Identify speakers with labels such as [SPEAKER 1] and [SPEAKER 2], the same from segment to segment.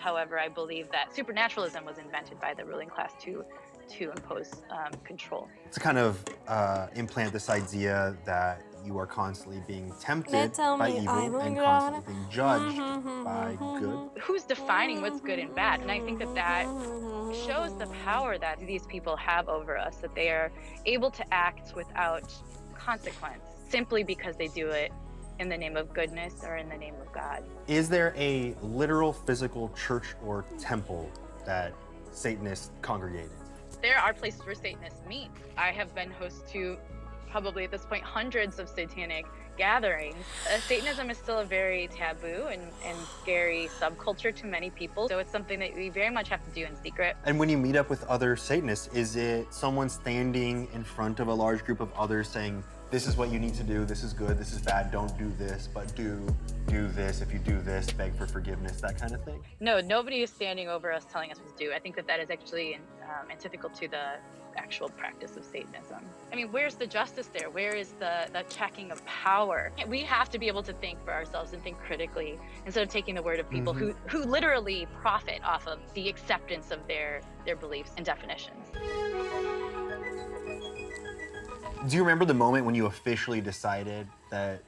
[SPEAKER 1] However, I believe that supernaturalism was invented by the ruling class to impose control.
[SPEAKER 2] To kind of implant this idea that you are constantly being tempted by evil and constantly being judged by good.
[SPEAKER 1] Who's defining what's good and bad? And I think that shows the power that these people have over us, that they are able to act without consequence simply because they do it in the name of goodness or in the name of God.
[SPEAKER 2] Is there a literal physical church or temple that Satanists congregate in?
[SPEAKER 1] There are places where Satanists meet. I have been host to probably at this point hundreds of satanic gatherings. Satanism is still a very taboo and scary subculture to many people, so it's something that we very much have to do in secret.
[SPEAKER 2] And when you meet up with other Satanists, is it someone standing in front of a large group of others saying, this is what you need to do, this is good, this is bad, don't do this, but do this, if you do this, beg for forgiveness, that kind of thing?
[SPEAKER 1] No, nobody is standing over us telling us what to do. I think that is actually antithetical to the actual practice of Satanism. I mean, where's the justice there? Where is the checking of power? We have to be able to think for ourselves and think critically instead of taking the word of people who literally profit off of the acceptance of their beliefs and definitions.
[SPEAKER 2] Do you remember the moment when you officially decided that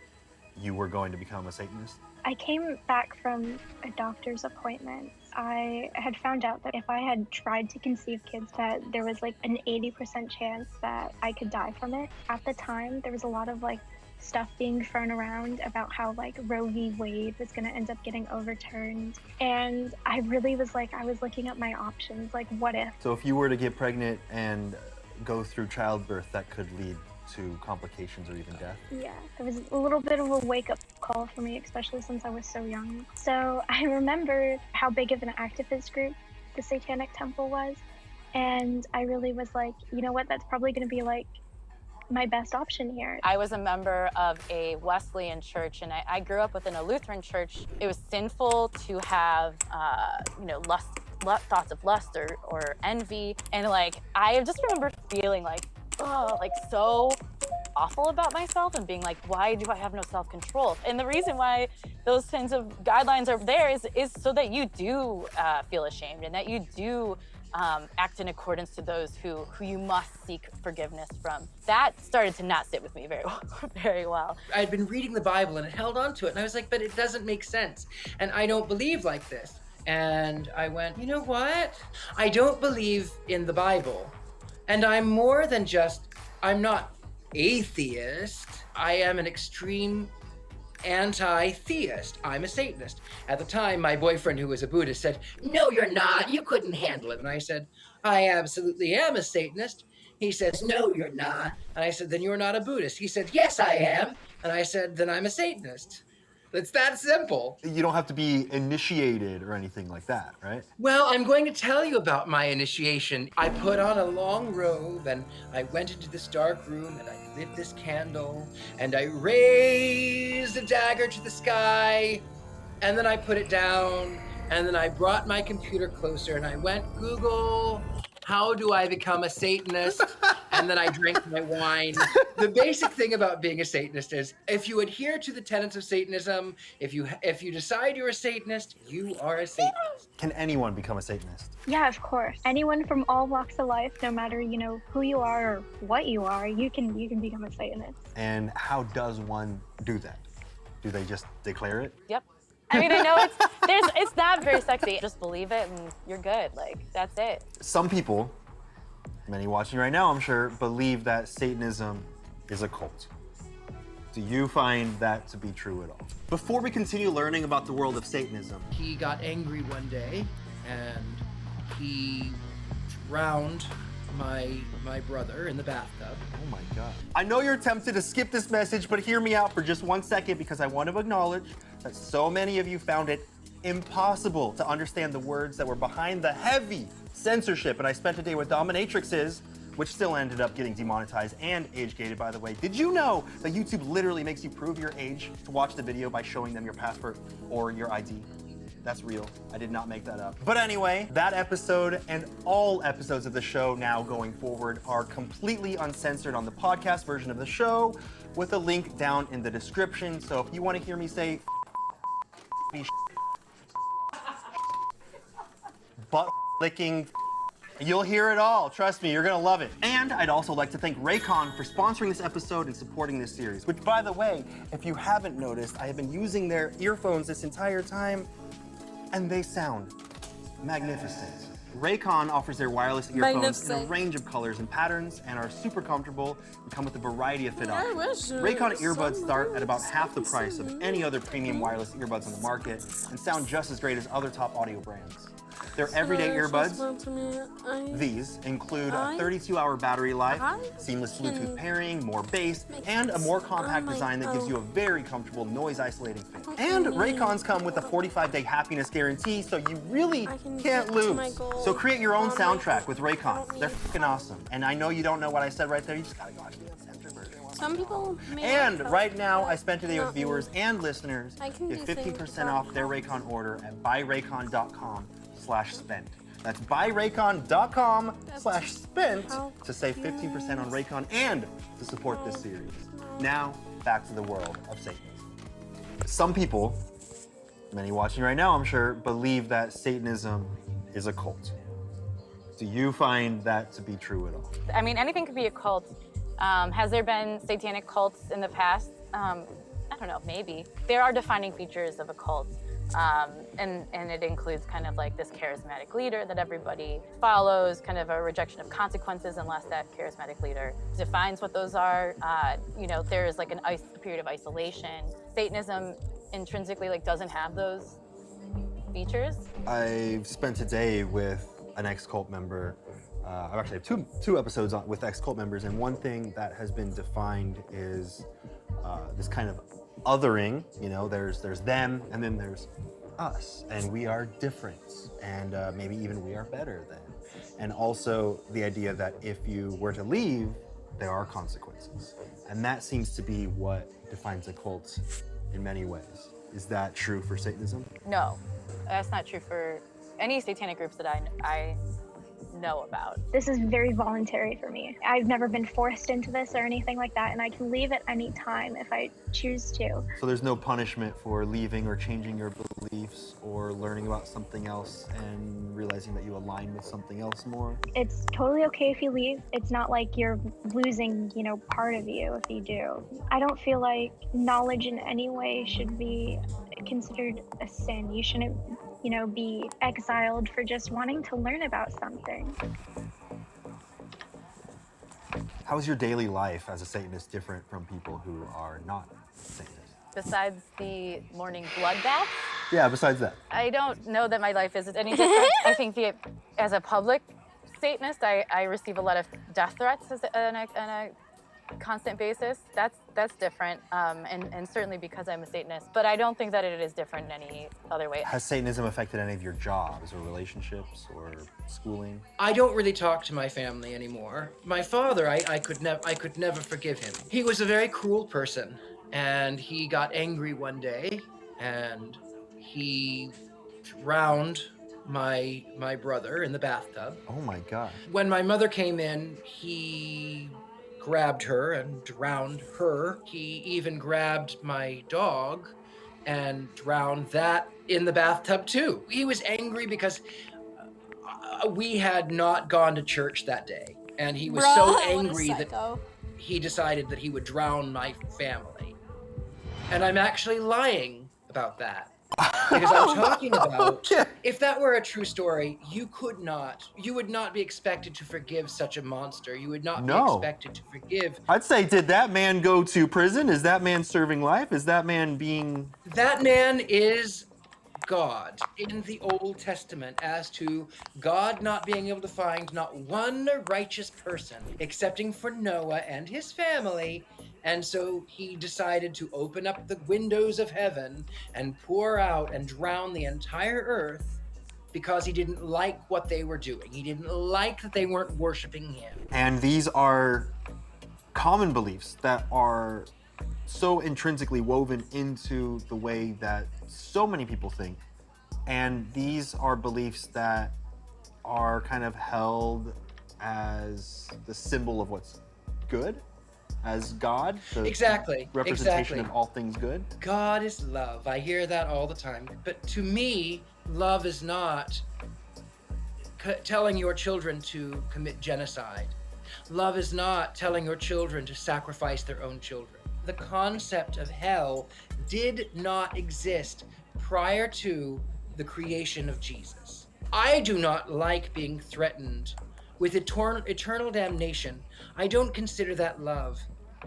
[SPEAKER 2] you were going to become a Satanist?
[SPEAKER 3] I came back from a doctor's appointment. I had found out that if I had tried to conceive kids, that there was like an 80% chance that I could die from it. At the time, there was a lot of like stuff being thrown around about how like Roe v. Wade was going to end up getting overturned. And I really was like, I was looking at my options, like what if?
[SPEAKER 2] So if you were to get pregnant and go through childbirth, that could lead to complications or even death?
[SPEAKER 3] Yeah, it was a little bit of a wake-up call for me, especially since I was so young. So I remember how big of an activist group the Satanic Temple was, and I really was like, you know what, that's probably going to be like my best option here.
[SPEAKER 1] I was a member of a Wesleyan church, and I grew up within a Lutheran church. It was sinful to have, thoughts of lust or envy, and like I just remember feeling like, oh, like so awful about myself and being like, why do I have no self-control? And the reason why those kinds of guidelines are there is so that you do feel ashamed and that you do act in accordance to those who you must seek forgiveness from. That started to not sit with me very well.
[SPEAKER 4] I'd been reading the Bible and it held on to it, and I was like, but it doesn't make sense, and I don't believe like this. And I went, you know what? I don't believe in the Bible. And I'm more than just, I'm not atheist. I am an extreme anti-theist. I'm a Satanist. At the time, my boyfriend, who was a Buddhist, said, no, you're not. You couldn't handle it. And I said, I absolutely am a Satanist. He says, no, you're not. And I said, then you're not a Buddhist. He said, yes, I am. And I said, then I'm a Satanist. It's that simple.
[SPEAKER 2] You don't have to be initiated or anything like that, right?
[SPEAKER 4] Well, I'm going to tell you about my initiation. I put on a long robe and I went into this dark room and I lit this candle and I raised a dagger to the sky and then I put it down and then I brought my computer closer and I went, Google, how do I become a Satanist? And then I drank my wine. The basic thing about being a Satanist is if you adhere to the tenets of Satanism, if you decide you're a Satanist, you are a Satanist.
[SPEAKER 2] Can anyone become a Satanist?
[SPEAKER 3] Yeah, of course. Anyone from all walks of life, no matter, who you are or what you are, you can become a Satanist.
[SPEAKER 2] And how does one do that? Do they just declare it?
[SPEAKER 1] Yep. I mean, I know it's not very sexy. Just believe it and you're good. Like, that's it.
[SPEAKER 2] Some people, many watching right now, I'm sure, believe that Satanism is a cult. Do you find that to be true at all? Before we continue learning about the world of Satanism,
[SPEAKER 4] He got angry one day and he drowned my brother in the bathtub.
[SPEAKER 2] oh my God. I know you're tempted to skip this message, but hear me out for just 1 second because I want to acknowledge that so many of you found it impossible to understand the words that were behind the heavy censorship. And I spent a day with dominatrixes, which still ended up getting demonetized and age-gated, by the way. Did you know that YouTube literally makes you prove your age to watch the video by showing them your passport or your ID? That's real. I did not make that up. But anyway, that episode and all episodes of the show now going forward are completely uncensored on the podcast version of the show with a link down in the description. So if you want to hear me say butt licking. You'll hear it all. Trust me, you're gonna love it. And I'd also like to thank Raycon for sponsoring this episode and supporting this series, which, by the way, if you haven't noticed, I have been using their earphones this entire time, and they sound magnificent. Raycon offers their wireless earphones in a
[SPEAKER 5] Magnificent.
[SPEAKER 2] range of colors and patterns and are super comfortable and come with a variety of fit
[SPEAKER 5] I
[SPEAKER 2] options.
[SPEAKER 5] wish
[SPEAKER 2] Raycon
[SPEAKER 5] it
[SPEAKER 2] earbuds
[SPEAKER 5] was
[SPEAKER 2] start at about
[SPEAKER 5] so
[SPEAKER 2] half the price of
[SPEAKER 5] nice.
[SPEAKER 2] any other premium wireless earbuds on the market and sound just as great as other top audio brands. Their everyday earbuds, these include a 32-hour battery life, seamless Bluetooth pairing, more bass, and a more compact design that gives you a very comfortable noise-isolating fit. And Raycons come with a 45-day happiness guarantee, so you really can't lose. So create your own soundtrack with Raycon. They're fucking awesome. And I know you don't know what I said right there. You just gotta go watch the uncensored version.
[SPEAKER 5] Some people may
[SPEAKER 2] And
[SPEAKER 5] not
[SPEAKER 2] right now,
[SPEAKER 5] but
[SPEAKER 2] I spent today with
[SPEAKER 5] not me.
[SPEAKER 2] viewers and listeners
[SPEAKER 5] I can
[SPEAKER 2] get
[SPEAKER 5] do things
[SPEAKER 2] 50%
[SPEAKER 5] that
[SPEAKER 2] off their Raycon order at buyraycon.com/spent. That's buyraycon.com/spent to save 15% on Raycon and to support this series. Now, back to the world of Satanism. Some people, many watching right now, I'm sure, believe that Satanism is a cult. Do you find that to be true at all?
[SPEAKER 1] I mean, anything could be a cult. Has there been satanic cults in the past? I don't know, maybe. There are defining features of a cult. And it includes kind of like this charismatic leader that everybody follows, kind of a rejection of consequences unless that charismatic leader defines what those are. There is like a period of isolation. Satanism intrinsically doesn't have those features.
[SPEAKER 2] I've spent a day with an ex-cult member. I've actually have two episodes with ex-cult members, and one thing that has been defined is this kind of othering. There's them, and then there's us, and we are different, and maybe even we are better than. And also the idea that if you were to leave, there are consequences. And that seems to be what defines a cult in many ways. Is that true for Satanism?
[SPEAKER 1] No, that's not true for any satanic groups that I know about.
[SPEAKER 3] This is very voluntary for me. I've never been forced into this or anything like that, and I can leave at any time if I choose to.
[SPEAKER 2] So there's no punishment for leaving or changing your beliefs or learning about something else and realizing that you align with something else more?
[SPEAKER 3] It's totally okay if you leave. It's not like you're losing, part of you if you do. I don't feel like knowledge in any way should be considered a sin. You shouldn't be exiled for just wanting to learn about something.
[SPEAKER 2] How is your daily life as a Satanist different from people who are not Satanists?
[SPEAKER 1] Besides the morning bloodbath,
[SPEAKER 2] Yeah, besides that.
[SPEAKER 1] I don't know that my life is any different. I think as a public Satanist, I receive a lot of death threats on a constant basis. That's different, and certainly because I'm a Satanist. But I don't think that it is different in any other way.
[SPEAKER 2] Has Satanism affected any of your jobs or relationships or schooling?
[SPEAKER 4] I don't really talk to my family anymore. My father, I could never forgive him. He was a very cruel person, and he got angry one day, and he drowned my brother in the bathtub.
[SPEAKER 2] Oh my God.
[SPEAKER 4] When my mother came in, he grabbed her and drowned her. He even grabbed my dog and drowned that in the bathtub too. He was angry because we had not gone to church that day, and he was so angry that he decided that he would drown my family. And I'm actually lying about that. Because I'm talking about, if that were a true story, you would not be expected to forgive such a monster. You would not be expected to forgive.
[SPEAKER 2] I'd say, did that man go to prison? Is that man serving life? Is that man being...
[SPEAKER 4] That man is God in the Old Testament, as to God not being able to find not one righteous person, excepting for Noah and his family. And so he decided to open up the windows of heaven and pour out and drown the entire earth because he didn't like what they were doing. He didn't like that they weren't worshiping him.
[SPEAKER 2] And these are common beliefs that are so intrinsically woven into the way that so many people think. And these are beliefs that are kind of held as the symbol of what's good, as God, the
[SPEAKER 4] Exactly.
[SPEAKER 2] representation of all things good.
[SPEAKER 4] God is love. I hear that all the time. But to me, love is not telling your children to commit genocide. Love is not telling your children to sacrifice their own children. The concept of hell did not exist prior to the creation of Jesus. I do not like being threatened with eternal damnation. I don't consider that love.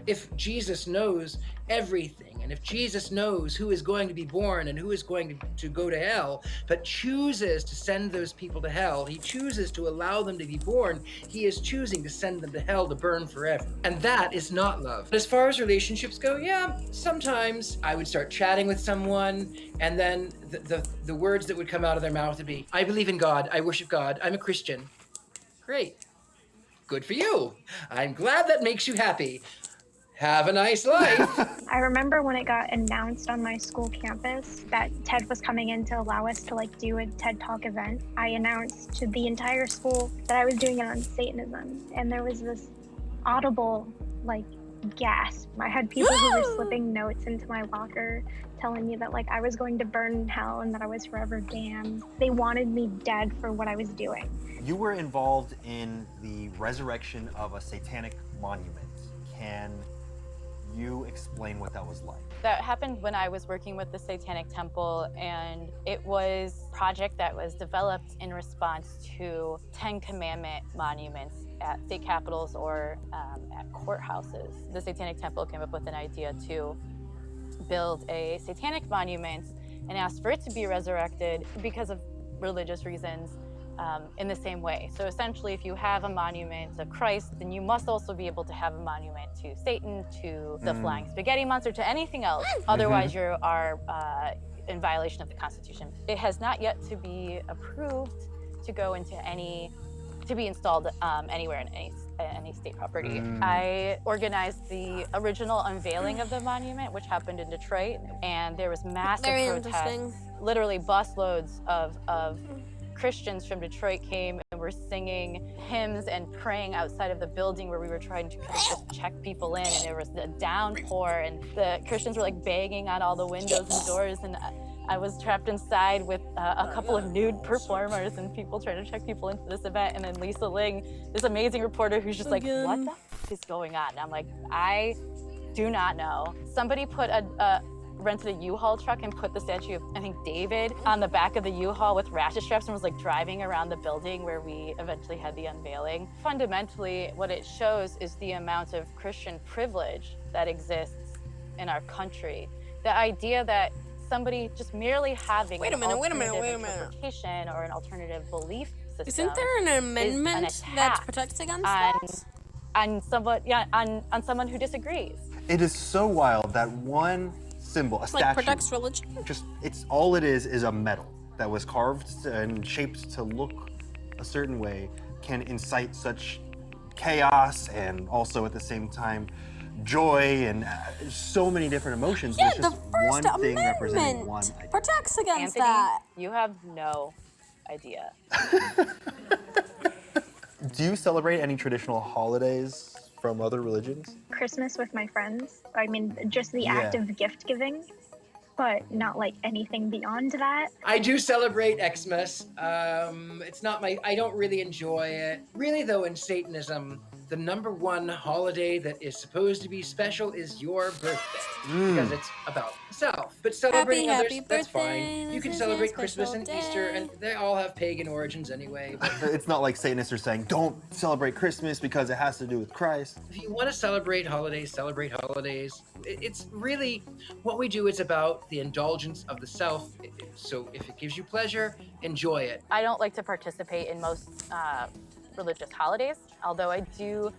[SPEAKER 4] If Jesus knows everything, and if Jesus knows who is going to be born and who is going to go to hell, but chooses to send those people to hell, he chooses to allow them to be born, he is choosing to send them to hell to burn forever. And that is not love. As far as relationships go, yeah, sometimes I would start chatting with someone, and then the words that would come out of their mouth would be, I believe in God, I worship God, I'm a Christian. Great. Good for you. I'm glad that makes you happy. Have a nice life.
[SPEAKER 3] I remember when it got announced on my school campus that TED was coming in to allow us to like do a TED Talk event. I announced to the entire school that I was doing it on Satanism, and there was this audible like gasp. I had people who were slipping notes into my locker telling me that like I was going to burn in hell and that I was forever damned. They wanted me dead for what I was doing.
[SPEAKER 2] You were involved in the resurrection of a satanic monument. Can you explain what that was like?
[SPEAKER 1] That happened when I was working with the Satanic Temple, and it was a project that was developed in response to 10 Commandment monuments at state capitals or at courthouses. The Satanic Temple came up with an idea to build a satanic monument and asked for it to be resurrected because of religious reasons. In the same way. So essentially, if you have a monument to Christ, then you must also be able to have a monument to Satan, to the flying spaghetti monster, to anything else. Otherwise, you are in violation of the Constitution. It has not yet to be approved to go into to be installed anywhere in any state property. I organized the original unveiling of the monument, which happened in Detroit, and there was massive protests. Literally busloads of Christians from Detroit came and were singing hymns and praying outside of the building where we were trying to kind of just check people in, and there was a downpour, and the Christians were like banging on all the windows and doors, and I was trapped inside with a couple of nude performers and people trying to check people into this event. And then Lisa Ling, this amazing reporter who's just like, what the f is going on? And I'm like, I do not know. Somebody rented a U-Haul truck and put the statue of, I think, David on the back of the U-Haul with ratchet straps and was like driving around the building where we eventually had the unveiling. Fundamentally, what it shows is the amount of Christian privilege that exists in our country. The idea that somebody just merely having an alternative interpretation or an alternative belief system.
[SPEAKER 5] Isn't there an amendment that protects against that?
[SPEAKER 1] On someone who disagrees.
[SPEAKER 2] It is so wild that one symbol, a statue,
[SPEAKER 5] Like protects religion?
[SPEAKER 2] it's all it is a medal that was carved and shaped to look a certain way, can incite such chaos and also at the same time joy and so many different emotions.
[SPEAKER 5] Yeah,
[SPEAKER 2] but it's
[SPEAKER 5] the
[SPEAKER 2] just
[SPEAKER 5] First
[SPEAKER 2] one thing representing
[SPEAKER 5] Amendment
[SPEAKER 2] one idea.
[SPEAKER 5] protects against
[SPEAKER 1] Anthony,
[SPEAKER 5] that.
[SPEAKER 1] you have no idea.
[SPEAKER 2] Do you celebrate any traditional holidays from other religions?
[SPEAKER 3] Christmas with my friends. I mean, just the act of gift giving, but not like anything beyond that.
[SPEAKER 4] I do celebrate Xmas. It's not I don't really enjoy it. Really though, in Satanism, the number one holiday that is supposed to be special is your birthday. Because it's about self. But celebrating
[SPEAKER 5] Happy
[SPEAKER 4] others, that's
[SPEAKER 5] birthday,
[SPEAKER 4] fine. You can
[SPEAKER 5] this is
[SPEAKER 4] celebrate
[SPEAKER 5] your
[SPEAKER 4] Christmas
[SPEAKER 5] special
[SPEAKER 4] and Easter,
[SPEAKER 5] day.
[SPEAKER 4] and they all have pagan origins anyway. But
[SPEAKER 2] It's not like Satanists are saying, don't celebrate Christmas because it has to do with Christ.
[SPEAKER 4] if you want to celebrate holidays, celebrate holidays. It's really, what we do is about the indulgence of the self. So if it gives you pleasure, enjoy it.
[SPEAKER 1] I don't like to participate in most religious holidays, although I do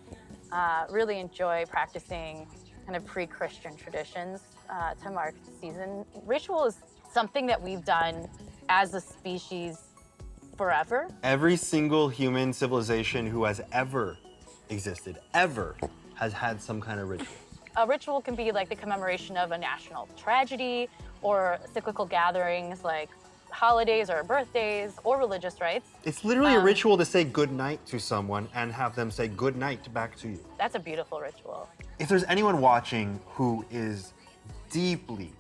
[SPEAKER 1] really enjoy practicing kind of pre-Christian traditions to mark the season. Ritual is something that we've done as a species forever.
[SPEAKER 2] Every single human civilization who has ever existed, has had some kind of ritual.
[SPEAKER 1] A ritual can be like the commemoration of a national tragedy or cyclical gatherings like holidays or birthdays or religious rites.
[SPEAKER 2] It's literally a ritual to say good night to someone and have them say good night back to you.
[SPEAKER 1] That's a beautiful ritual.
[SPEAKER 2] If there's anyone watching who is deeply